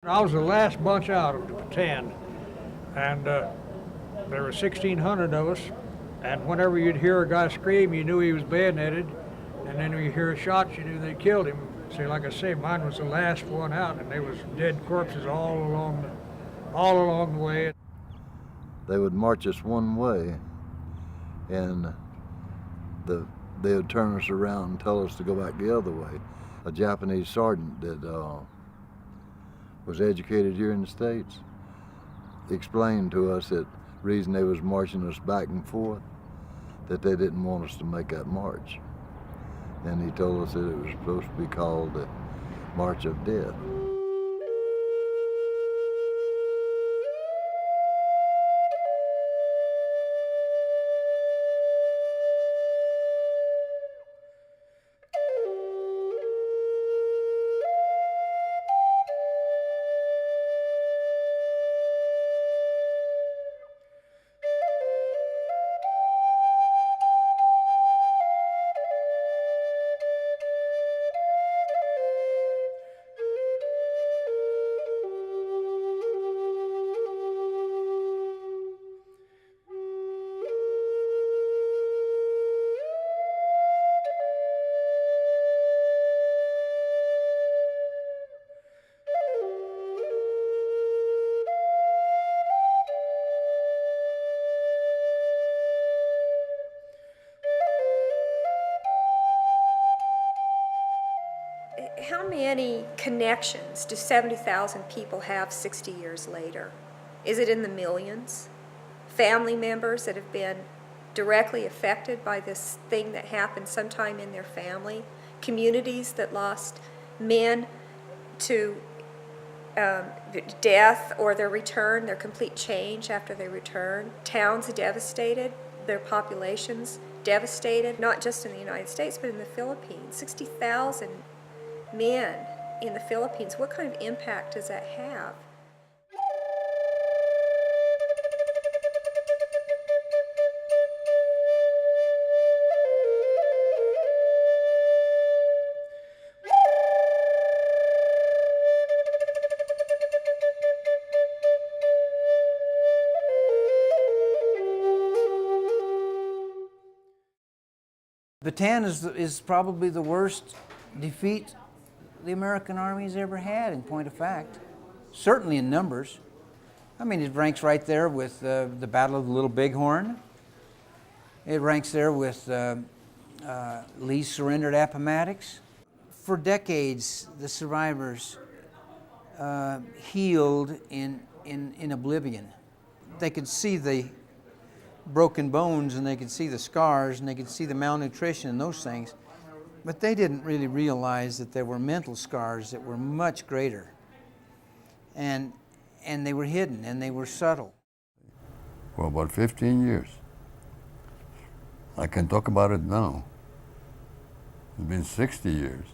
I was the last bunch out of the Bataan, and there were 1,600 of us, and whenever you'd hear a guy scream, you knew he was bayoneted, and then when you hear a shot, you knew they killed him. See, like I say, mine was the last one out, and there was dead corpses all along the way. They would march us one way, and they would turn us around and tell us to go back the other way. A Japanese sergeant that was educated here in the States explained to us that the reason they was marching us back and forth, that they didn't want us to make that march. And he told us that it was supposed to be called the March of Death. How many connections do 70,000 people have 60 years later? Is it in the millions? Family members that have been directly affected by this thing that happened sometime in their family? Communities that lost men to death or their return, their complete change after they return? Towns devastated, their populations devastated, not just in the United States, but in the Philippines. 60,000 men in the Philippines. What kind of impact does that have? Bataan is probably the worst defeat the American Army's ever had, in point of fact. Certainly in numbers. I mean, it ranks right there with the Battle of the Little Bighorn. It ranks there with Lee's surrender at Appomattox. For decades, the survivors healed in oblivion. They could see the broken bones, and they could see the scars, and they could see the malnutrition and those things. But they didn't really realize that there were mental scars that were much greater. And they were hidden, and they were subtle. For about 15 years. I can talk about it now. It's been 60 years.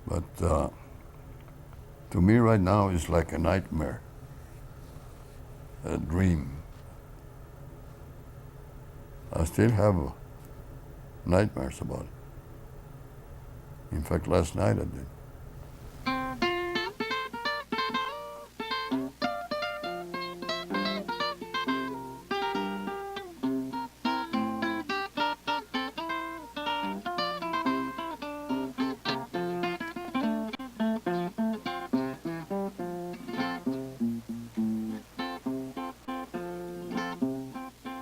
But to me right now, it's like a nightmare, a dream. I still have nightmares about it. In fact, last night I did.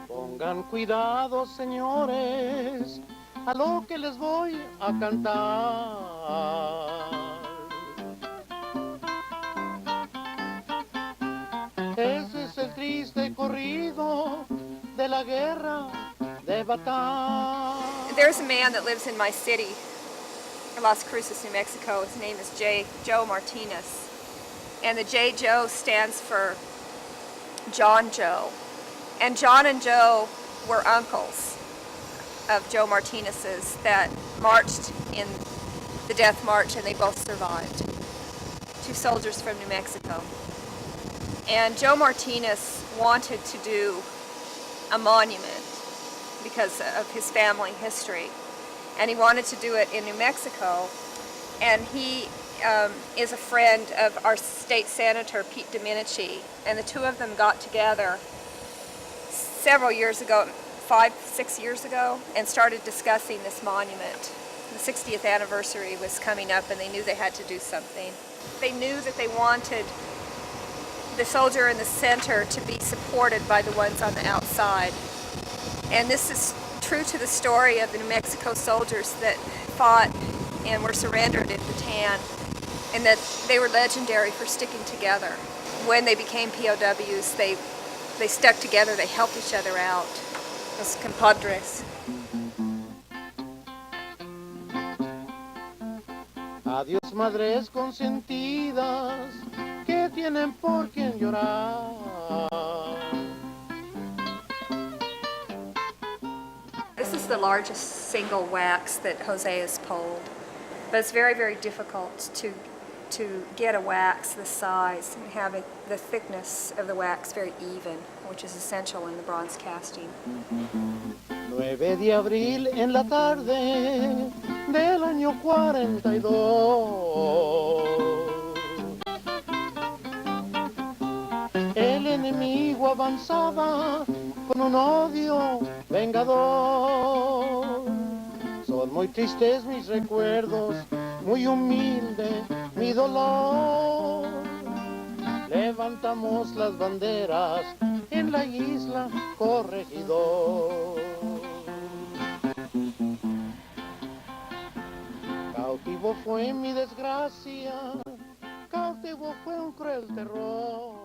Pongan cuidado, señores, a lo que les voy a cantar. Ese es el triste corrido de la guerra de Bataan. There's a man that lives in my city, Las Cruces, New Mexico. His name is Joe Martinez. And the J. Joe stands for John Joe. And John and Joe were uncles of Joe Martinez's that marched in the Death March, and they both survived. Two soldiers from New Mexico. And Joe Martinez wanted to do a monument because of his family history. And he wanted to do it in New Mexico. And he is a friend of our state senator, Pete Domenici, and the two of them got together several years ago, 5-6 years ago, and started discussing this monument. The 60th anniversary was coming up and they knew they had to do something. They knew that they wanted the soldier in the center to be supported by the ones on the outside. And this is true to the story of the New Mexico soldiers that fought and were surrendered at Bataan, and that they were legendary for sticking together. When they became POWs, they stuck together, they helped each other out. Los compadres. Adiós, madres consentidas que tienen por quien llorar. This is the largest single wax that Jose has pulled, but it's very, very difficult to get a wax this size and have the thickness of the wax very even, which is essential in the bronze casting. 9 de abril en la tarde del año 42. El enemigo avanzaba con un odio vengador. Son muy tristes mis recuerdos, muy humilde mi dolor. Levantamos las banderas en la isla Corregidor. Cautivo fue mi desgracia, cautivo fue un cruel terror.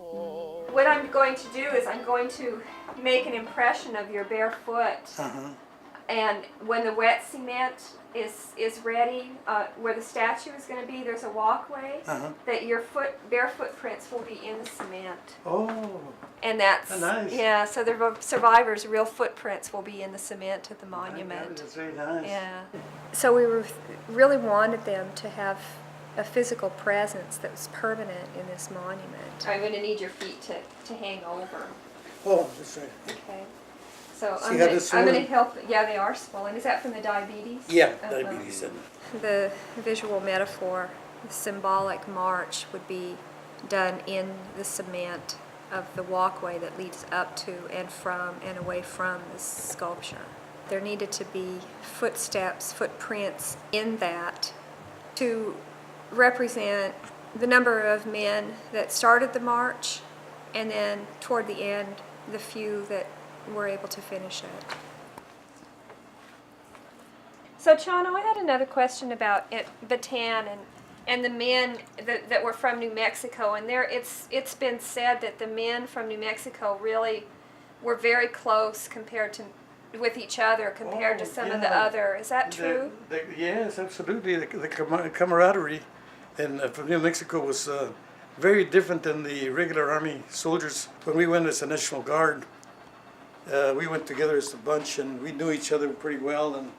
What I'm going to do is I'm going to make an impression of your bare foot. And when the wet cement is ready, where the statue is going to be, there's a walkway that your bare footprints will be in the cement. Oh. And that's Nice. Yeah. So the survivors' real footprints will be in the cement of the monument. That's very nice. Yeah. So we really wanted them to have a physical presence that was permanent in this monument. I'm going to need your feet to hang over. Oh, that's right. Okay. So See how this I'm going to swollen? help. Yeah, they are swollen. Is that from the diabetes? Yeah, Uh-huh. diabetes. The visual metaphor, the symbolic march would be done in the cement of the walkway that leads up to and from and away from this sculpture. There needed to be footsteps, footprints in that to represent the number of men that started the march, and then toward the end, the few that were able to finish it. So, Chano, I had another question about Bataan and the men that were from New Mexico. And it's been said that the men from New Mexico really were very close with each other compared to some of the other. Is that true? Yes, absolutely. The camaraderie from New Mexico was very different than the regular Army soldiers. When we went as a National Guard, we went together as a bunch, and we knew each other pretty well, and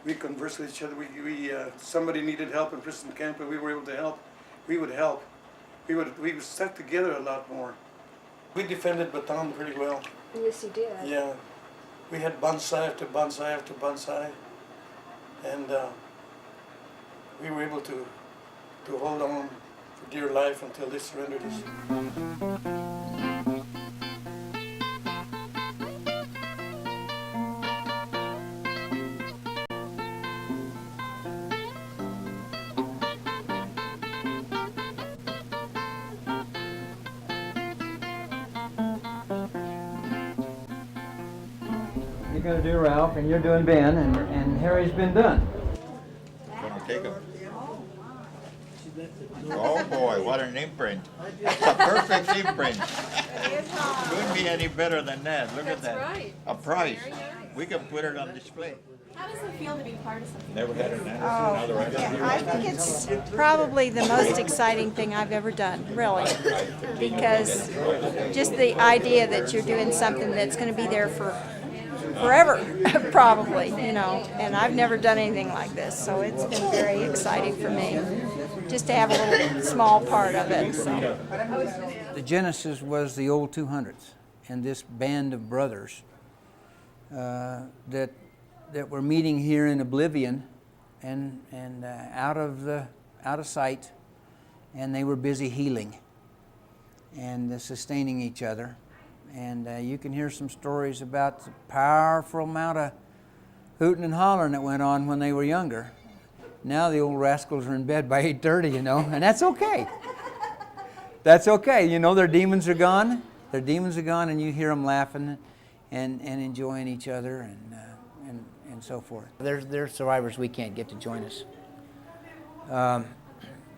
we conversed with each other. Somebody needed help in prison camp, and we were able to help. We would help. We stuck together a lot more. We defended Bataan pretty well. Yes, you did. Yeah, we had bonsai after bonsai after bonsai, and we were able to hold on for dear life until they surrendered us. You're going to do Ralph, and you're doing Ben, and Harry's been done. Gonna take him. Oh boy, what an imprint. It's a perfect imprint. Couldn't be any better than that. Look at that. right. A prize. We can put it on display. How does it feel to be part of something? Never had an I think it's probably the most exciting thing I've ever done, really. Because just the idea that you're doing something that's going to be there for forever, probably, and I've never done anything like this, so it's been very exciting for me just to have a little small part of it. So. The genesis was the old 200s and this band of brothers that were meeting here in oblivion and out of sight and they were busy healing and sustaining each other. And you can hear some stories about the powerful amount of hooting and hollering that went on when they were younger. Now the old rascals are in bed by 8:30, you know, and that's okay. That's okay. You know, their demons are gone. Their demons are gone, and you hear them laughing and enjoying each other and so forth. They're survivors we can't get to join us.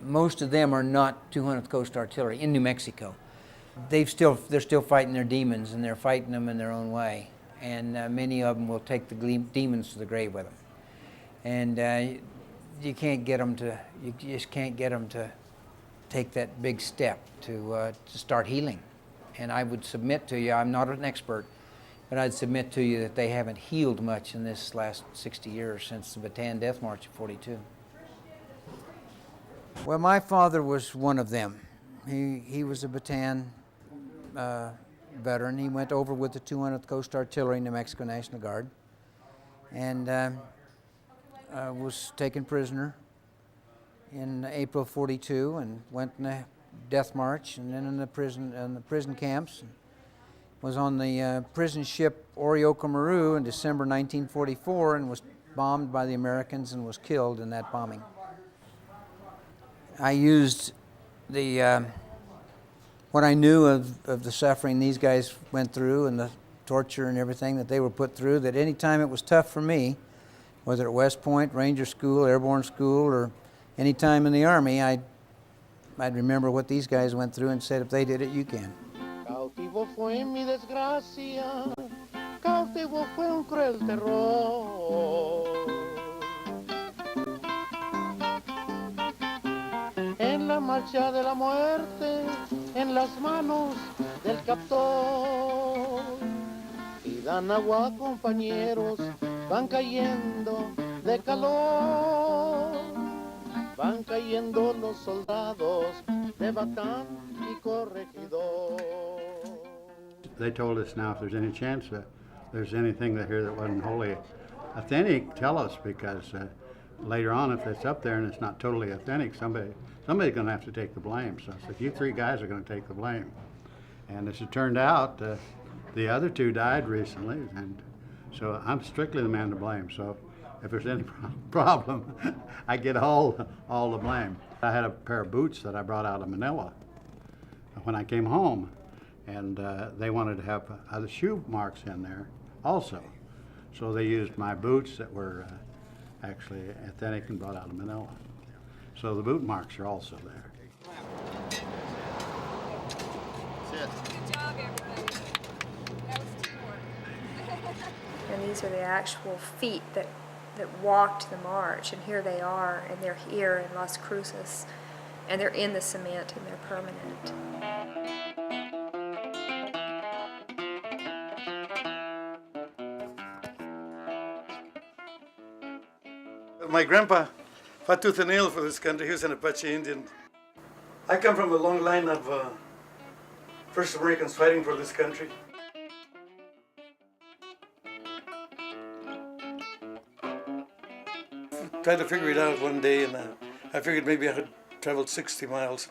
Most of them are not 200th Coast Artillery in New Mexico. They're still fighting their demons, and they're fighting them in their own way. And many of them will take the demons to the grave with them. And you can't get them to. You just can't get them to take that big step to start healing. And I would submit to you, I'm not an expert, but I'd submit to you that they haven't healed much in this last 60 years since the Bataan Death March of '42. Well, my father was one of them. He was a Bataan veteran. He went over with the 200th Coast Artillery, New Mexico National Guard, and was taken prisoner in April '42 and went in the Death March, and then in the prison camps. Was on the prison ship Orioca Maru in December 1944 and was bombed by the Americans and was killed in that bombing. I used the what I knew of the suffering these guys went through and the torture and everything that they were put through, that any time it was tough for me, whether at West Point, Ranger School, Airborne School, or any time in the Army, I'd remember what these guys went through and said, if they did it, you can. Cautivo fue mi desgracia, cautivo fue un cruel terror. En la marcha de la muerte, en las manos del captor. Y dan agua, compañeros, van cayendo de calor. Van cayendo los soldados de Bataan y Corregidor. They told us now if there's any chance that there's anything here that wasn't wholly authentic, tell us, because later on if it's up there and it's not totally authentic, somebody's going to have to take the blame. So I said, you three guys are going to take the blame. And as it turned out, the other two died recently, and so I'm strictly the man to blame. So if there's any problem, I get all the blame. I had a pair of boots that I brought out of Manila when I came home, and they wanted to have other shoe marks in there also. So they used my boots that were actually authentic and brought out of Manila. So the boot marks are also there. Good job, everybody. That was teamwork. And these are the actual feet that walked the march, and here they are, and they're here in Las Cruces, and they're in the cement, and they're permanent. My grandpa fought tooth and nail for this country. He was an Apache Indian. I come from a long line of first Americans fighting for this country. Tried to figure it out one day, and I figured maybe I had traveled 60 miles.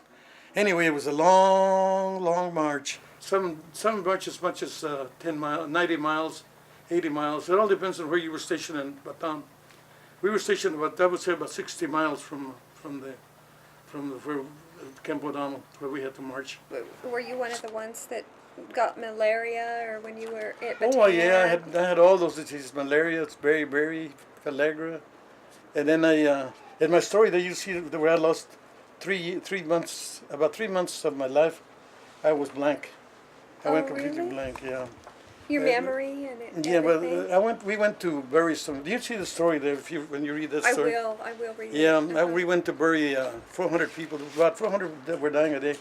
Anyway, it was a long, long march. Some march as much as 10 miles, 90 miles, 80 miles. It all depends on where you were stationed in Bataan. We were stationed about, I would say, about 60 miles from where Camp O'Donnell, where we had to march. Were you one of the ones that got malaria, or when you were at Bataan? Oh yeah, I had all those diseases: malaria, beriberi, pellagra. And then in my story, you see where I lost 3 months, about 3 months of my life, I was blank. I went completely really? blank, yeah. Your memory and it. Yeah, but we went to bury some. Do you see the story there? When you read that story? I will read it. Yeah, we went to bury 400 people. About 400 that were dying a day.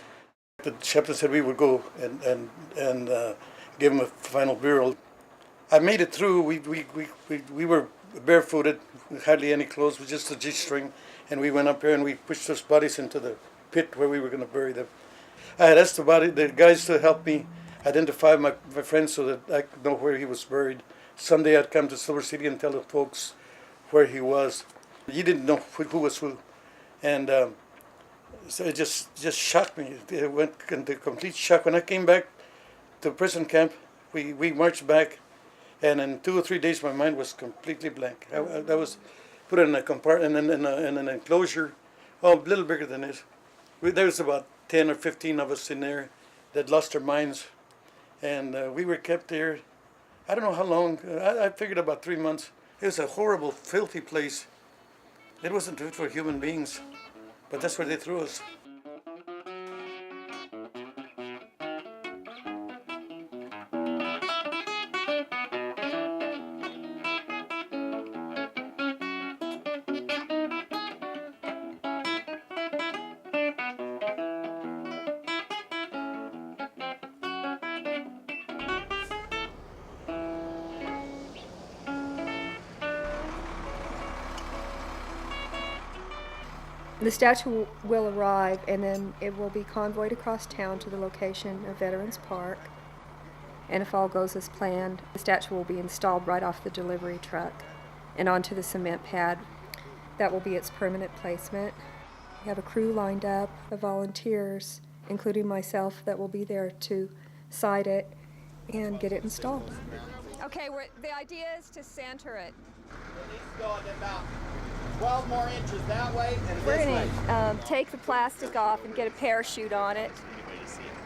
The chaplain said we would go and give them a final burial. I made it through. We were barefooted, with hardly any clothes, with just a G-string, and we went up here and we pushed those bodies into the pit where we were going to bury them. I had asked the guys to help me identify my friend so that I could know where he was buried. Someday I'd come to Silver City and tell the folks where he was. He didn't know who was who. And So it just shocked me. It went into complete shock. When I came back to prison camp, we marched back, and in 2 or 3 days my mind was completely blank. I was put in a compartment, in an enclosure, a little bigger than this. There was about 10 or 15 of us in there that lost our minds, and we were kept there. I don't know how long. I figured about 3 months. It was a horrible, filthy place. It wasn't fit for human beings, but that's where they threw us. The statue will arrive, and then it will be convoyed across town to the location of Veterans Park. And if all goes as planned, the statue will be installed right off the delivery truck and onto the cement pad. That will be its permanent placement. We have a crew lined up of volunteers, including myself, that will be there to site it and get it installed. Okay, the idea is to center it. It needs to go about 12 more inches that way and We're this going way. to take the plastic off and get a parachute on it,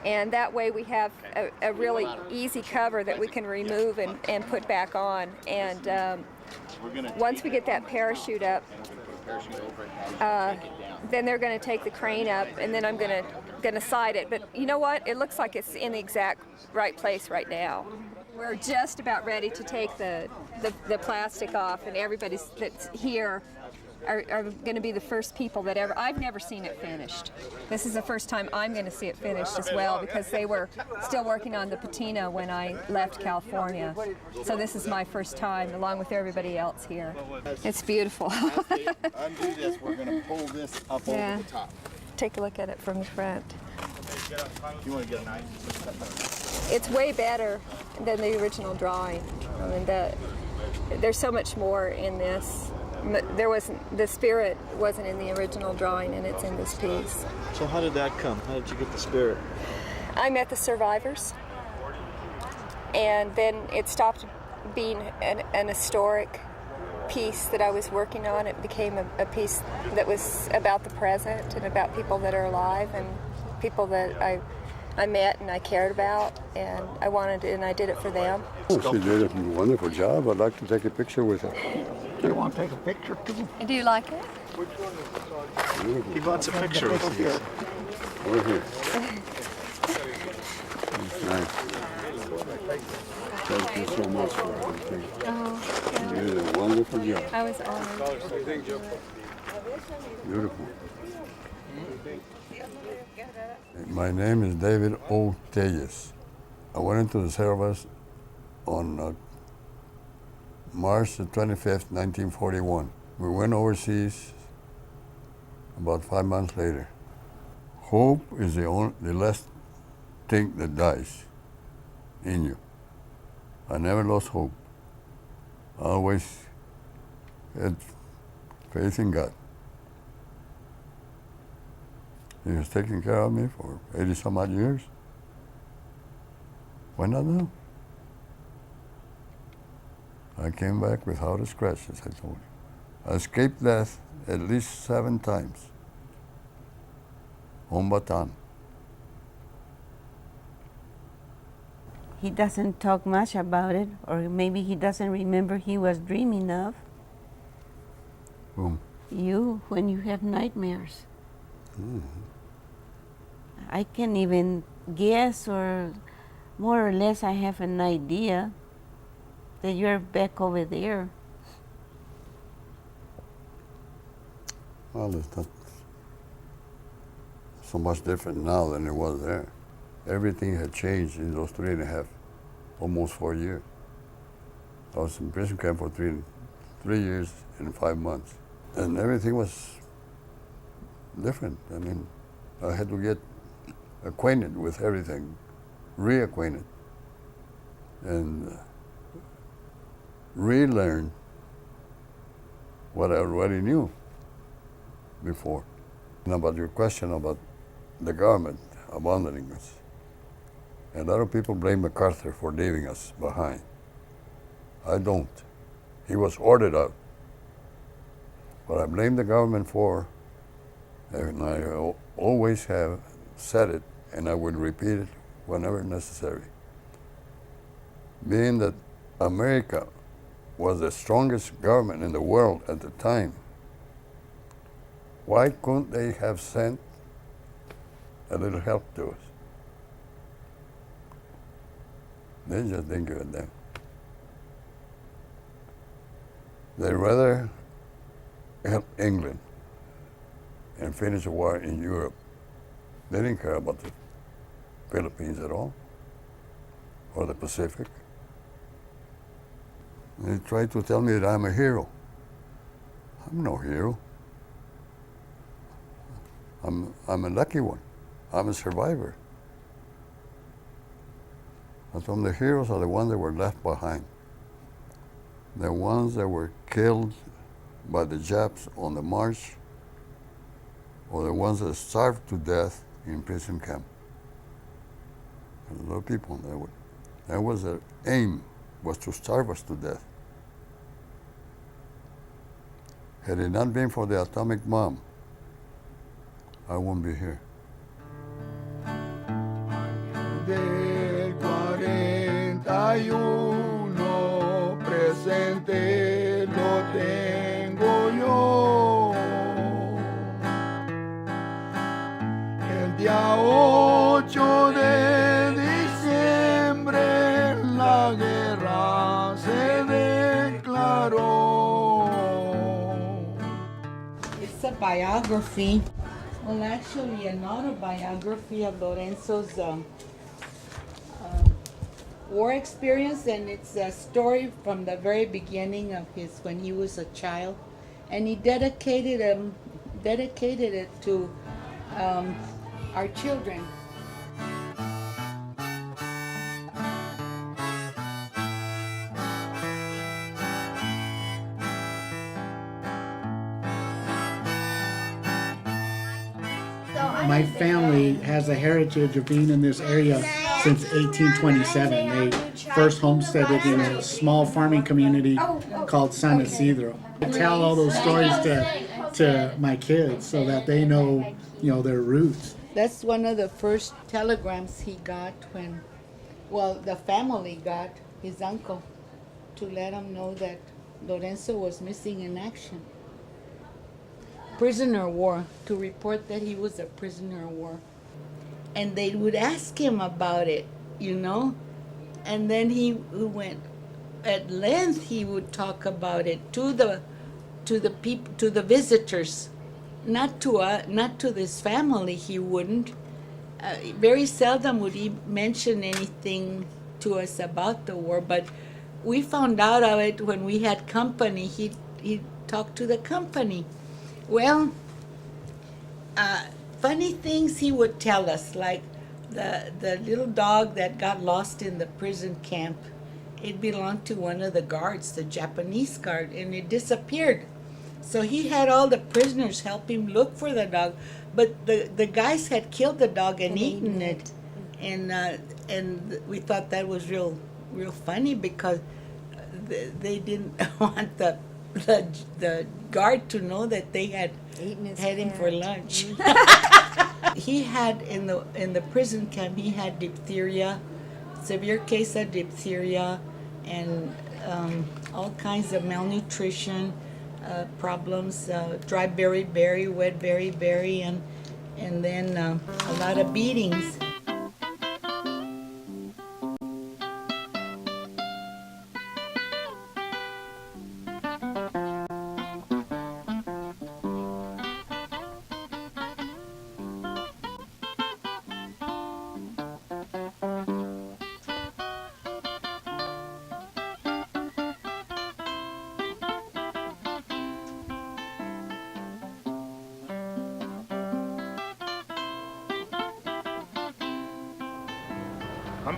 and that way we have a really easy cover that we can remove and put back on. And once we get that parachute up, then they're going to take the crane up, and then I'm going to site it. But you know what? It looks like it's in the exact right place right now. We're just about ready to take the plastic off, and everybody that's here are going to be the first people that ever. I've never seen it finished. This is the first time I'm going to see it finished as well, because they were still working on the patina when I left California. So this is my first time, along with everybody else here. It's beautiful. Undo this, we're going to pull this up over the top. Take a look at it from the front. You want to get a knife? It's way better than the original drawing. I mean, there's so much more in this. The spirit wasn't in the original drawing, and it's in this piece. So how did that come? How did you get the spirit? I met the survivors, and then it stopped being an historic piece that I was working on. It became a piece that was about the present and about people that are alive and people that I met and I cared about, and I did it for them. She did a wonderful job. I'd like to take a picture with her. Do you want to take a picture too? Do you like it? He wants a picture with you. Over here. It's nice. Thank you so much for everything. Oh, You did a wonderful job. I was honored. Beautiful. My name is David O. Telles. I went into the service on March the 25th, 1941. We went overseas about 5 months later. Hope is the last thing that dies in you. I never lost hope. I always had faith in God. He was taking care of me for 80 some odd years. Why not now? I came back without a scratch, as I told you. I escaped death at least 7 times on Bataan. He doesn't talk much about it, or maybe he doesn't remember he was dreaming of. Boom. You, when you have nightmares. Mm-hmm. I can even guess, or more or less I have an idea that you're back over there. Well, it's not so much different now than it was there. Everything had changed in those 3.5, almost 4 years. I was in prison camp for 3 years and 5 months. And everything was different. I mean, I had to get acquainted with everything, reacquainted, and relearn what I already knew before. And about your question about the government abandoning us, a lot of people blame MacArthur for leaving us behind. I don't. He was ordered out. What I blame the government for, and I always have said it, and I will repeat it whenever necessary, being that America was the strongest government in the world at the time, why couldn't they have sent a little help to us? They just didn't give a damn. They'd rather help England and finish the war in Europe. They didn't care about the Philippines at all, or the Pacific. They tried to tell me that I'm a hero. I'm no hero. I'm a lucky one. I'm a survivor. But some of the heroes are the ones that were left behind. The ones that were killed by the Japs on the march, or the ones that starved to death in prison camp. There's a lot of people that was their aim, was to starve us to death. Had it not been for the atomic bomb, I wouldn't be here. Del 41 presente lo tengo yo. El día 8 de diciembre la guerra se declaró. It's a biography. Well, actually, an autobiography of Lorenzo's war experience, and it's a story from the very beginning of his when he was a child, and he dedicated it to our children. My family has a heritage of being in this area since 1827. They first homesteaded in a small farming community called San Isidro. I tell all those stories to my kids so that they know, their roots. That's one of the first telegrams he got when, the family got his uncle to let him know that Lorenzo was missing in action. Prisoner of war, to report that he was a prisoner of war. And they would ask him about it, and then he went, at length he would talk about it to the people, to the visitors, not to this family. He wouldn't. Very seldom would he mention anything to us about the war, but we found out of it when we had company. He talked to the company. Well, funny things he would tell us, like the little dog that got lost in the prison camp. It belonged to one of the guards, the Japanese guard, and it disappeared. So he had all the prisoners help him look for the dog, but the guys had killed the dog and eaten it, and we thought that was real funny because they didn't want the guard to know that they had had him for lunch. He had in the prison camp, he had diphtheria, severe case of diphtheria, and all kinds of malnutrition problems, dry berry, wet berry, and then a lot of beatings.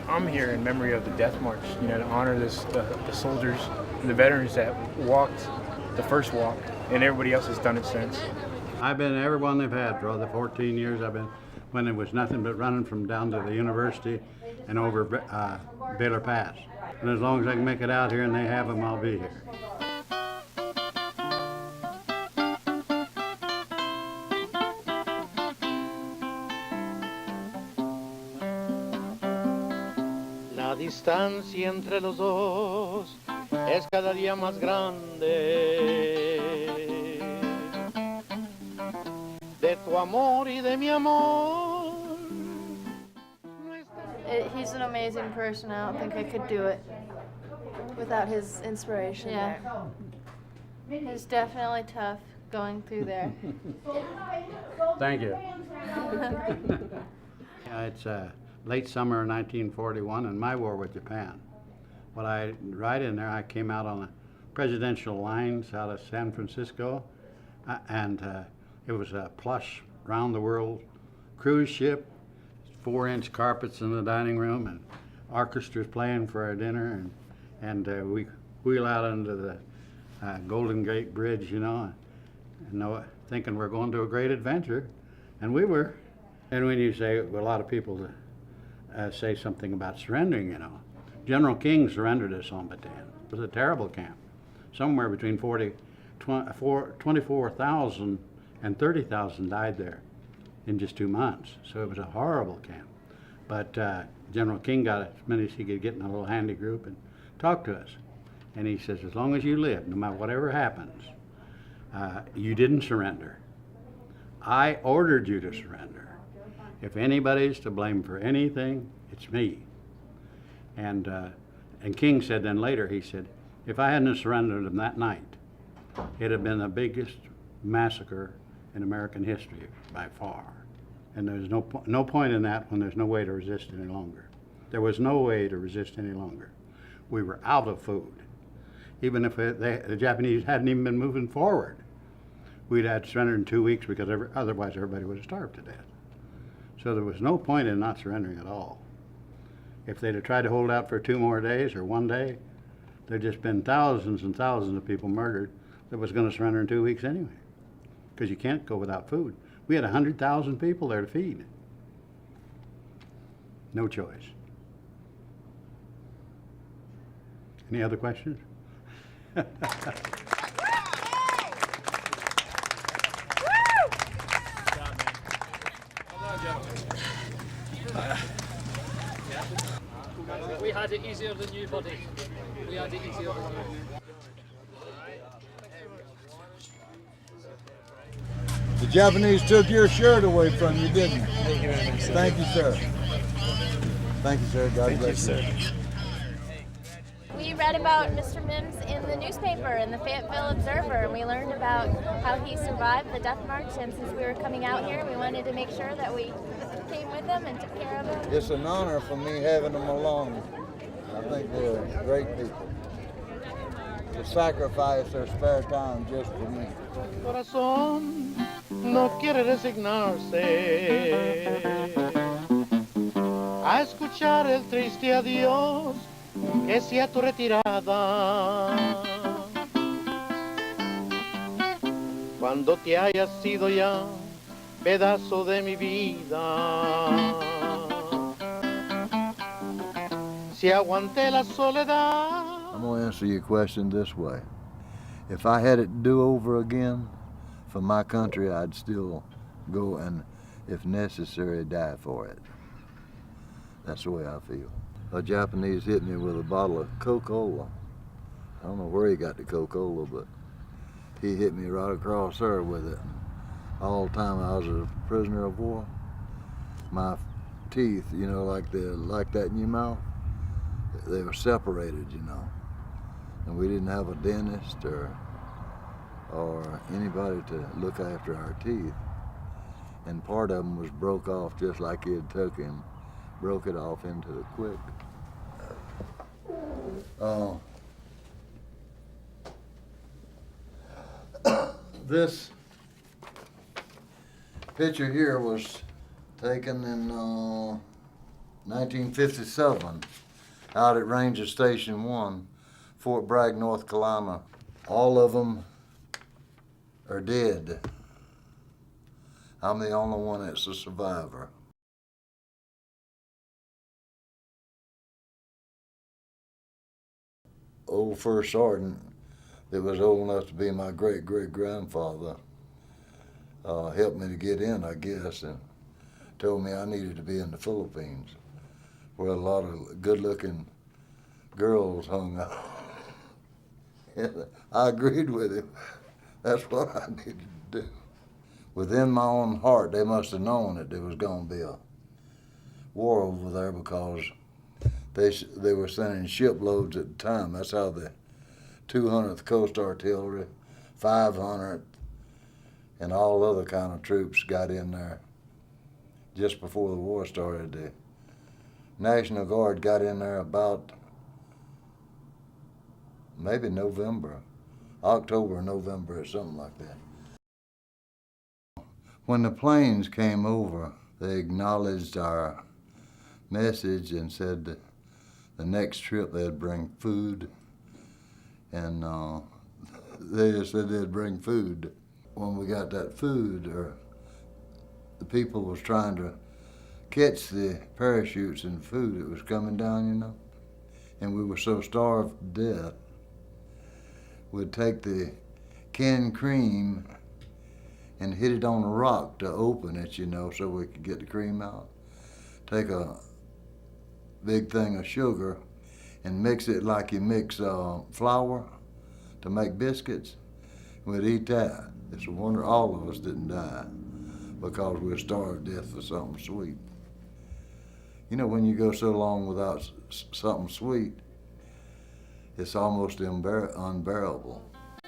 I'm here in memory of the Death March, to honor the soldiers and the veterans that walked the first walk, and everybody else has done it since. I've been every one they've had for the 14 years I've been, when it was nothing but running from down to the university and over Baylor Pass. And as long as I can make it out here and they have them, I'll be here. La distancia entre los dos es cada día más grande. De tu amor y de mi amor. He's an amazing person. I don't think I could do it without his inspiration. Yeah. It's definitely tough going through there. Thank you. It's late summer of 1941 and my war with Japan. Right in there, I came out on the presidential lines out of San Francisco, and it was a plush round-the-world cruise ship, 4-inch carpets in the dining room, and orchestras playing for our dinner, and we wheel out into the Golden Gate Bridge, you know, and thinking we're going to a great adventure, and we were. And when you say, well, a lot of people say something about surrendering, you know, General King surrendered us on Bataan. It was a terrible camp. Somewhere between 24,000 and 30,000 died there in just 2 months. So it was a horrible camp. But General King got as many as he could get in a little handy group and talked to us. And he says, as long as you live, no matter whatever happens, you didn't surrender. I ordered you to surrender. If anybody's to blame for anything, it's me. And King said then later, he said, if I hadn't surrendered them that night, it'd have been the biggest massacre in American history by far. And there's no point in that when there's no way to resist any longer. There was no way to resist any longer. We were out of food. Even if the Japanese hadn't even been moving forward, we'd had surrendered in 2 weeks because otherwise everybody would have starved to death. So there was no point in not surrendering at all. If they'd have tried to hold out for 2 more days or 1 day, there'd just been thousands and thousands of people murdered that was going to surrender in 2 weeks anyway, because you can't go without food. We had 100,000 people there to feed. No choice. Any other questions? We had it easier than you, buddy. We had it easier than you. The Japanese took your shirt away from you, didn't they? Thank you very much, sir. Thank you, sir. Thank you, sir. God bless you. We read about Mr. Mims in the newspaper in the Fayetteville Observer, and we learned about how he survived the Death March, and since we were coming out here, we wanted to make sure that we came with him and took care of him. It's an honor for me having them along. I think they're great people to sacrifice their spare time just for me. Corazón no quiere resignarse a escuchar el triste adiós que sea tu retirada. Cuando te hayas sido ya pedazo de mi vida, si aguanté la soledad. I'm going to answer your question this way. If I had it to do over again for my country, I'd still go and, if necessary, die for it. That's the way I feel. A Japanese hit me with a bottle of Coca-Cola. I don't know where he got the Coca-Cola, but he hit me right across there with it. All the time I was a prisoner of war, my teeth, you know, like that in your mouth, they were separated, you know. And we didn't have a dentist or anybody to look after our teeth. And part of them was broke off just like he had took him, broke it off into the quick. This picture here was taken in 1957 out at Ranger Station 1, Fort Bragg, North Carolina. All of them are dead. I'm the only one that's a survivor. Old first sergeant that was old enough to be my great-great-grandfather helped me to get in, I guess, and told me I needed to be in the Philippines, where a lot of good-looking girls hung out. And I agreed with him. That's what I needed to do. Within my own heart, they must have known that there was going to be a war over there because they were sending shiploads at the time. That's how the 200th Coast Artillery, 500th, and all other kind of troops got in there just before the war started. The National Guard got in there about maybe November, October, November, or something like that. When the planes came over, they acknowledged our message and said that the next trip they'd bring food, and they just said they'd bring food. When we got that food, the people was trying to catch the parachutes and food that was coming down, you know, and we were so starved to death, we'd take the canned cream and hit it on a rock to open it, you know, so we could get the cream out. Take a big thing of sugar and mix it like you mix flour to make biscuits. We'd eat that. It's a wonder all of us didn't die because we were starved to death for something sweet. You know, when you go so long without something sweet, it's almost unbearable.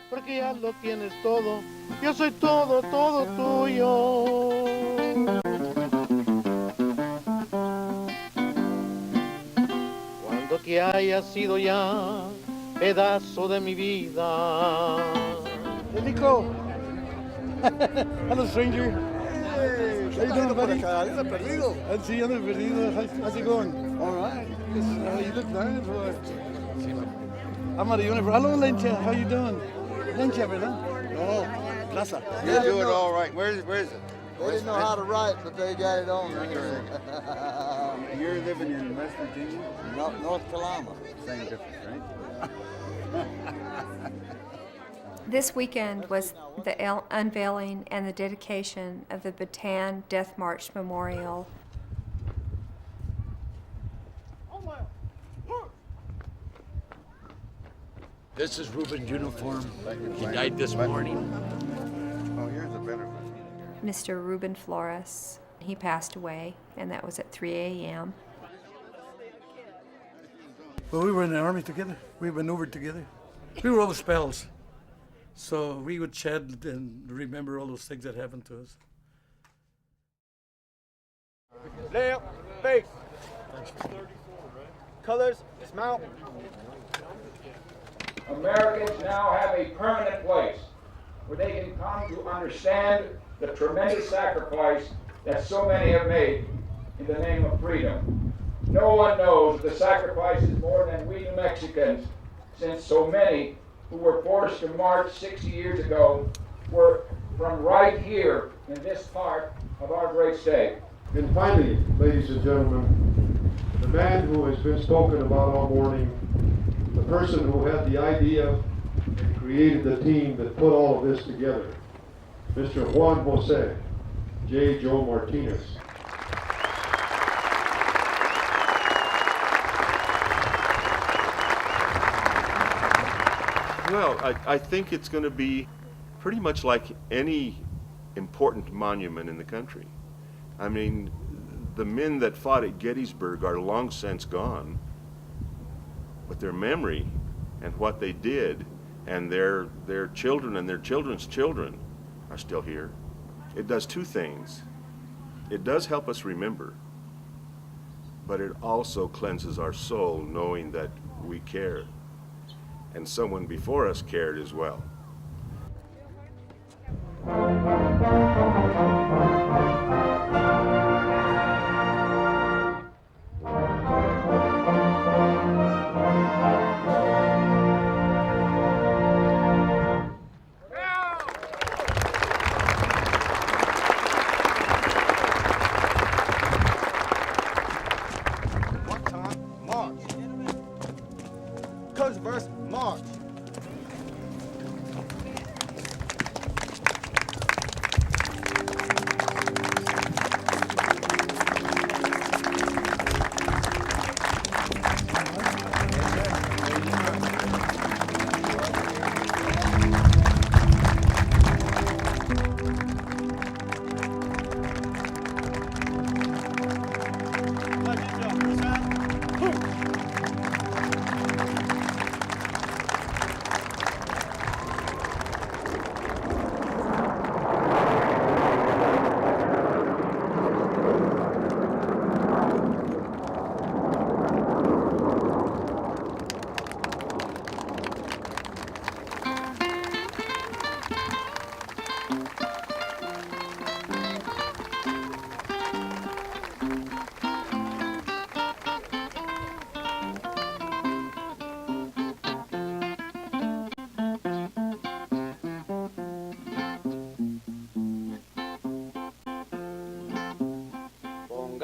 Porque ya lo tienes todo, yo soy todo, todo tuyo. Cuando que haya sido ya pedazo de mi vida. Hey, Nico. Hello, stranger. Hey, how you doing, buddy? Sí, ando perdido. How's it going? All right. You look nice, boy. I'm out of uniform. Hello, Lencha. How you doing? Lencha, ¿verdad? No, Plaza. You're doing all right. Where is it? They didn't know how to write, but they got it on there. You're living in West Virginia? North Carolina. Same difference, right? This weekend was the unveiling and the dedication of the Bataan Death March Memorial. This is Ruben's uniform. He died this morning. Oh, here's a better one. Mr. Ruben Flores, he passed away, and that was at 3 a.m. Well, we were in the army together. We maneuvered together. We were all spells. So we would chat and remember all those things that happened to us. Lay up, face. Colors, dismount. Americans now have a permanent place where they can come to understand the tremendous sacrifice that so many have made in the name of freedom. No one knows the sacrifices more than we New Mexicans, since so many who were forced to march 60 years ago were from right here in this part of our great state. And finally, ladies and gentlemen, the man who has been spoken about all morning, the person who had the idea and created the team that put all of this together, Mr. Juan Jose, J. Joe Martinez. Well, I think it's going to be pretty much like any important monument in the country. I mean, the men that fought at Gettysburg are long since gone, but their memory and what they did and their children and their children's children are still here. It does two things. It does help us remember, but it also cleanses our soul knowing that we care. And someone before us cared as well.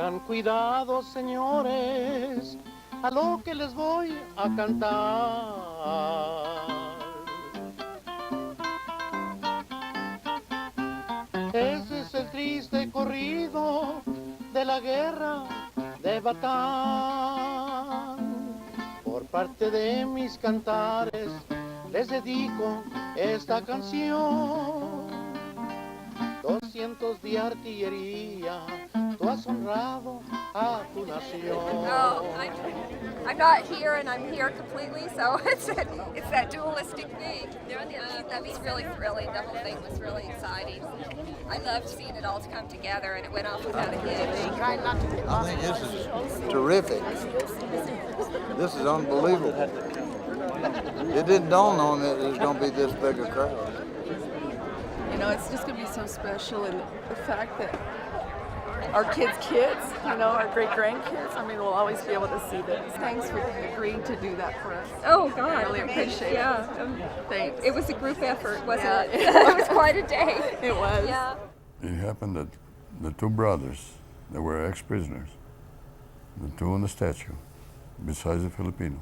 Pongan cuidado, señores, a lo que les voy a cantar. Ese es el triste corrido de la guerra de Batán. Por parte de mis cantares les dedico esta canción. 200 de artillería, tú has honrado a tu nación. Oh, I'm not here and I'm here completely, so it's that dualistic thing. That was really thrilling. The whole thing was really exciting. I loved seeing it all come together, and it went off without a hitch. I think this is terrific. This is unbelievable. It didn't dawn on me that there's going to be this big a crowd. You know, it's just going to be so special, and the fact that our kids, you know, our great-grandkids, I mean, we'll always be able to see this. Thanks for agreeing to do that for us. Oh, God. I really appreciate Yeah. it. Thanks. It was a group effort, wasn't Yeah. it? It was quite a day. It was. Yeah. It happened that the two brothers that were ex-prisoners, the two on the statue, besides the Filipino,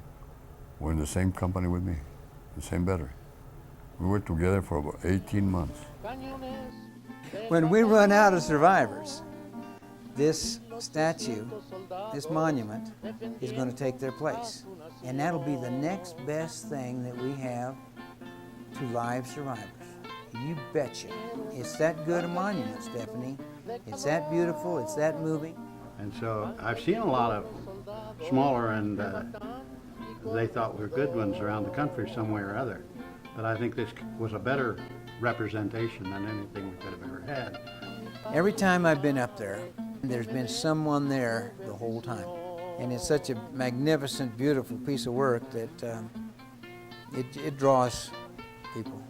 were in the same company with me, the same battery. We were together for about 18 months. When we run out of survivors, this statue, this monument, is going to take their place. And that'll be the next best thing that we have to live survivors. You betcha. It's that good a monument, Stephanie. It's that beautiful, it's that moving. And so I've seen a lot of smaller and they thought were good ones around the country some way or other. But I think this was a better representation than anything we could have ever had. Every time I've been up there, there's been someone there the whole time. And it's such a magnificent, beautiful piece of work that it draws people.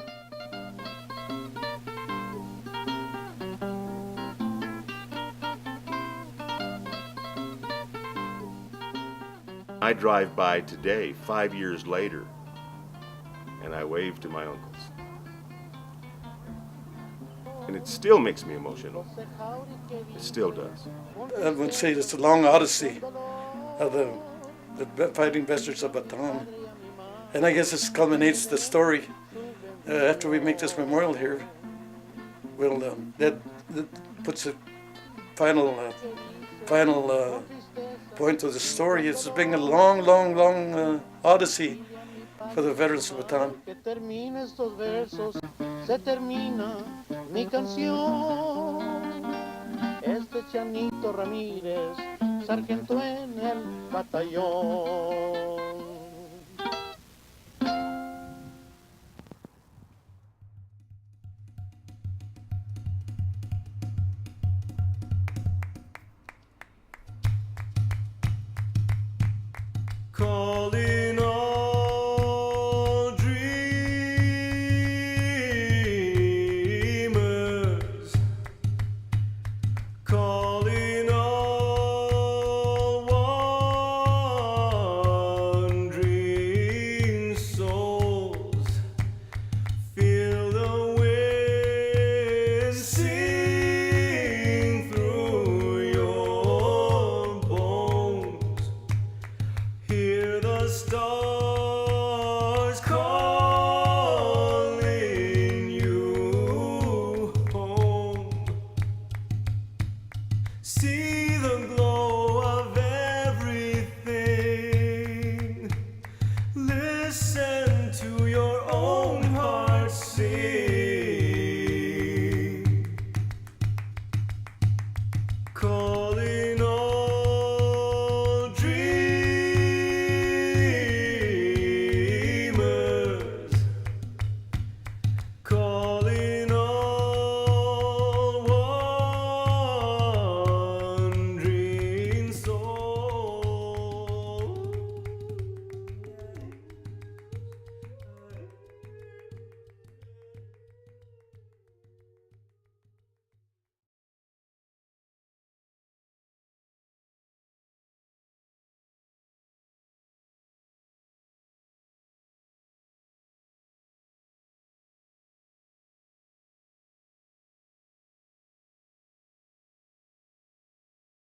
I drive by today, 5 years later, and I wave to my uncles. And it still makes me emotional. It still does. I would say it's a long odyssey of the fighting veterans of Bataan. And I guess this culminates the story. After we make this memorial here, that puts a final point of the story. It's been a long odyssey for the veterans of Bataan. Que termine estos versos, se termina mi canción. Este Chanito Ramírez, sargento en el batallón.